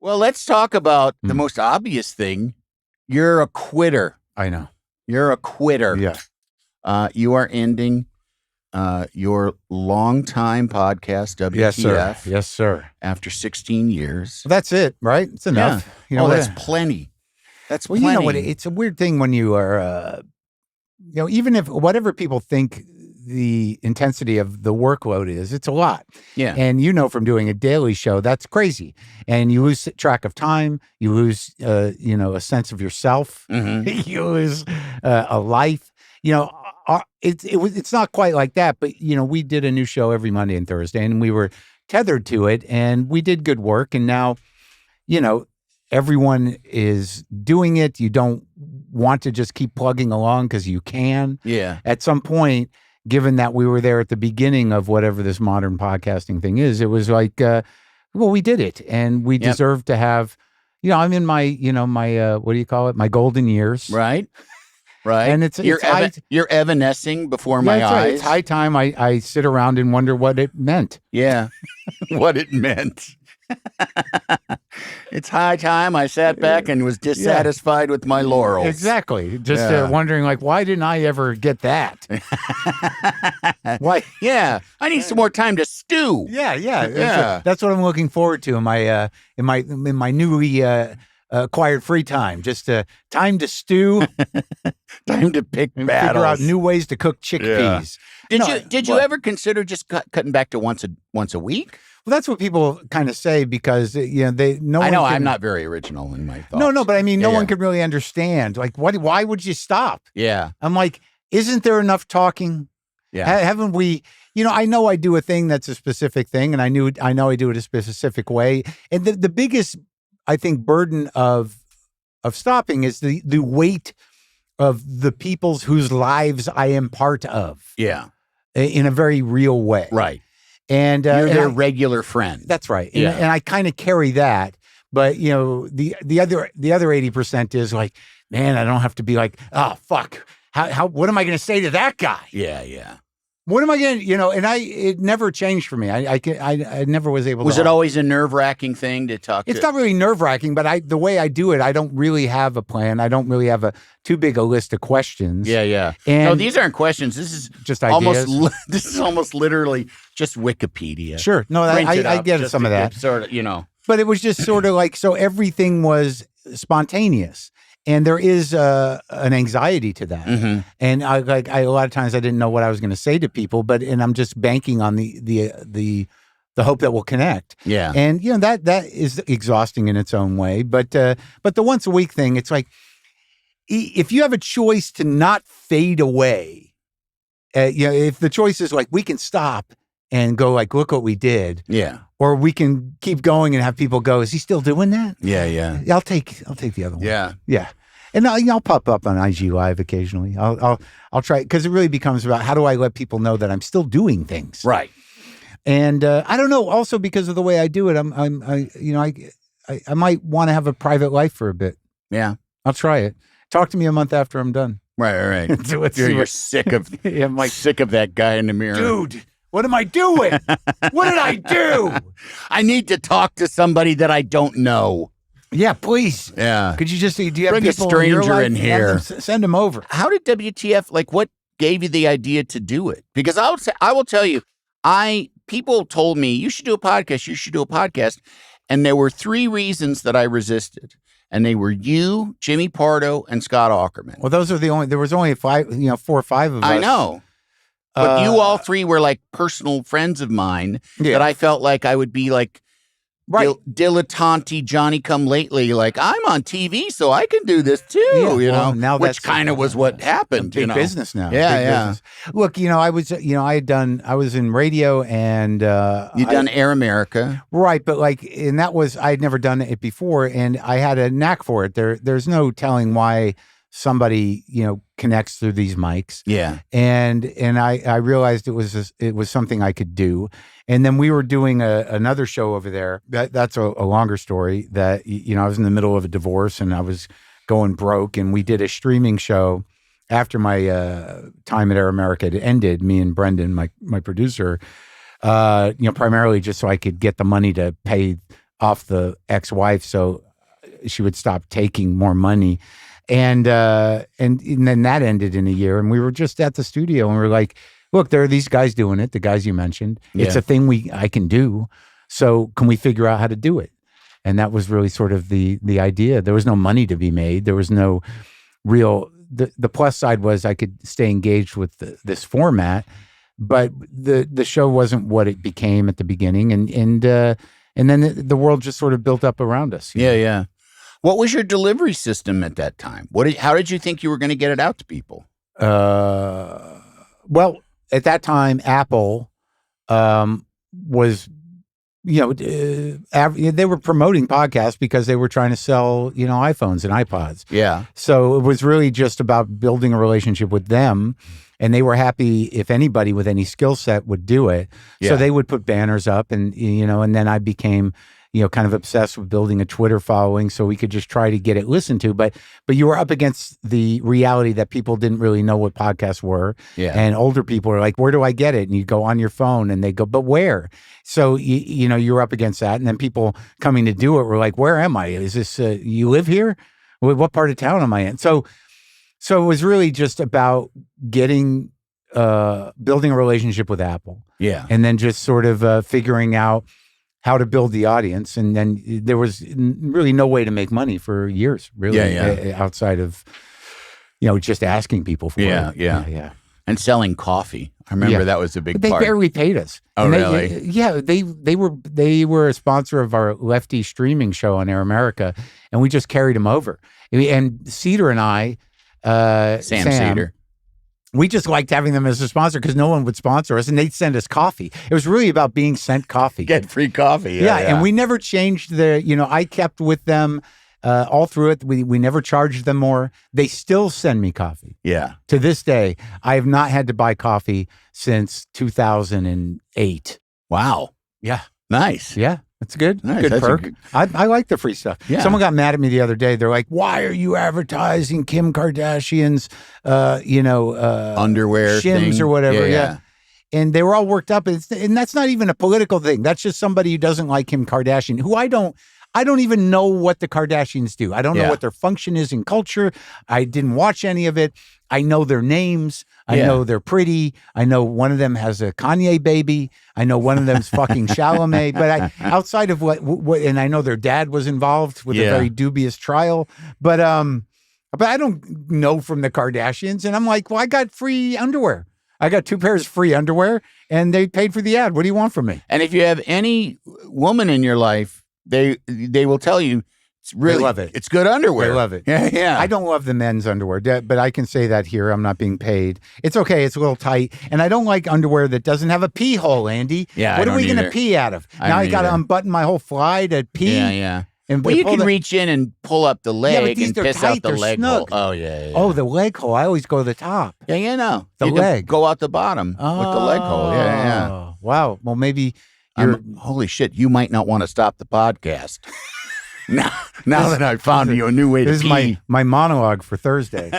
Well, let's talk about the most obvious thing. You're a quitter. I know. You're a quitter. Yeah. You are ending your longtime podcast, WTF. Yes, sir. Yes, sir. After 16 years. Well, that's it, right? It's enough. Yeah. You know, that's plenty. That's plenty. You know what? It's a weird thing when you are, even if whatever people think the intensity of the workload is, it's a lot. Yeah. And from doing a daily show, that's crazy. And you lose track of time. You lose, a sense of yourself. Mm-hmm. You lose a life. It's not quite like that, but we did a new show every Monday and Thursday, and we were tethered to it, and we did good work. And now, everyone is doing it. You don't want to just keep plugging along because you can. Yeah. At some point, given that we were there at the beginning of whatever this modern podcasting thing is, it was like, we did it, and we deserve to have. I'm in my, my what do you call it? My golden years, right? Right. And you're evanescing before my eyes. Right. It's high time I sit around and wonder what it meant. Yeah. What it meant. It's high time I sat back and was dissatisfied with my laurels. Exactly. Just wondering, why didn't I ever get that? Why? Yeah. I need some more time to stew. Yeah. That's what I'm looking forward to in my newly acquired free time. Just time to stew. Time to pick and battles. Figure out new ways to cook chickpeas. Did you ever consider just cutting back to once a week? Well, that's what people kind of say because I'm not very original in my thoughts. No, but I mean, no one could really understand. Like, why would you stop? Yeah, I'm like, isn't there enough talking? Yeah, haven't we? I know I do a thing that's a specific thing, and I know I do it a specific way. And the biggest, I think, burden of stopping is the weight of the people's whose lives I am part of. Yeah, in a very real way. Right. And you're their regular friend. That's right. And I kind of carry that. But the other 80% is like, man, I don't have to be like, oh fuck. How what am I going to say to that guy? Yeah. What am I going to, and it never changed for me. I never was able to. Was it always a nerve-wracking thing to talk to? It's not really nerve-wracking, but the way I do it, I don't really have a plan. I don't really have too big a list of questions. Yeah. And no, these aren't questions. This is just ideas. This is almost literally just Wikipedia. Sure. No, I get some of that. Sort of, But it was just sort of like, so everything was spontaneous. And there is an anxiety to that, and I a lot of times I didn't know what I was going to say to people, and I'm just banking on the hope that we'll connect. Yeah, and that is exhausting in its own way. But the once a week thing, it's like if you have a choice to not fade away, if the choice is like we can stop and go like, look what we did. Yeah. Or we can keep going and have people go, is he still doing that? Yeah. I'll take the other one. Yeah. And I'll pop up on IG Live occasionally. I'll try, because it really becomes about how do I let people know that I'm still doing things. Right. And I don't know. Also because of the way I do it, I might want to have a private life for a bit. Yeah. I'll try it. Talk to me a month after I'm done. Right. You're sick of sick of that guy in the mirror, dude. What am I doing? What did I do? I need to talk to somebody that I don't know. Yeah, please. Yeah. Could you just do you have bring a stranger in here? Send them over. How did WTF? What gave you the idea to do it? Because I will tell you, people told me you should do a podcast. You should do a podcast, and there were 3 reasons that I resisted, and they were you, Jimmy Pardo, and Scott Aukerman. Well, those are the only. There was only 5, 4 or 5 of us. I know. But you all 3 were like personal friends of mine that I felt like I would be like dilettante Johnny come lately. Like I'm on TV, so I can do this too. Now which kind of was what happened. Big business now. Yeah. Business. Look, I was in radio and you'd done Air America, right? But I had never done it before, and I had a knack for it. There's no telling why somebody connects through these mics. Yeah. And I realized it was something I could do. And then we were doing another show over there. That's a longer story that, I was in the middle of a divorce and I was going broke, and we did a streaming show after my time at Air America had ended, me and Brendan, my producer, primarily just so I could get the money to pay off the ex-wife, so she would stop taking more money. And then that ended in a year, and we were just at the studio, and we were like, look, there are these guys doing it, the guys you mentioned. It's a thing I can do. So can we figure out how to do it? And that was really sort of the idea. There was no money to be made. There was no real. The plus side was I could stay engaged with this format, but the show wasn't what it became at the beginning, and then the world just sort of built up around us. Yeah. What was your delivery system at that time? How did you think you were going to get it out to people? Well, at that time, Apple was, they were promoting podcasts because they were trying to sell, iPhones and iPods. Yeah. So it was really just about building a relationship with them. And they were happy if anybody with any skill set would do it. Yeah. So they would put banners up, and then I became, kind of obsessed with building a Twitter following so we could just try to get it listened to. But you were up against the reality that people didn't really know what podcasts were. Yeah. And older people are like, where do I get it? And you go on your phone and they go, but where? So, you were up against that. And then people coming to do it were like, where am I? Is this, you live here? What part of town am I in? So it was really just about building a relationship with Apple. Yeah. And then just sort of figuring out how to build the audience. And then there was really no way to make money for years, really, outside of, just asking people for it. Yeah. And selling coffee. I remember that was a big part. They barely paid us. Oh, really? They were a sponsor of our lefty streaming show on Air America, and we just carried them over. And Cedar and I, Sam Cedar. We just liked having them as a sponsor because no one would sponsor us, and they'd send us coffee. It was really about being sent coffee. Get free coffee. Yeah, and we never changed I kept with them all through it. We never charged them more. They still send me coffee. Yeah. To this day, I have not had to buy coffee since 2008. Wow. Yeah. Nice. Yeah. That's good. Nice. Good That's perk. I like the free stuff. Yeah. Someone got mad at me the other day. They're like, "Why are you advertising Kim Kardashian's, underwear shims thing? or whatever?" Yeah. And they were all worked up. And that's not even a political thing. That's just somebody who doesn't like Kim Kardashian, who I don't even know what the Kardashians do. I don't know what their function is in culture. I didn't watch any of it. I know their names. I know they're pretty. I know one of them has a Kanye baby. I know one of them's fucking Chalamet. But outside of what, and I know their dad was involved with a very dubious trial. But I don't know from the Kardashians. And I'm like, well, I got free underwear. I got 2 pairs of free underwear, and they paid for the ad. What do you want from me? And if you have any woman in your life, they will tell you it's really, they love it. It's good underwear. They love it. Yeah. I don't love the men's underwear, but I can say that here. I'm not being paid. It's okay. It's a little tight. And I don't like underwear that doesn't have a pee hole, Andy. Yeah. What are we going to pee out of? Now I got to unbutton my whole fly to pee. Yeah. And you can reach in and pull up the leg and piss out the leg snug. hole. Oh, yeah. Oh, the leg hole. I always go to the top. Yeah, no. The you leg. Go out the bottom with the leg hole. Yeah. Wow. Well, maybe holy shit, you might not want to stop the podcast. now that I've found you a new way to pee. This is my monologue for Thursday.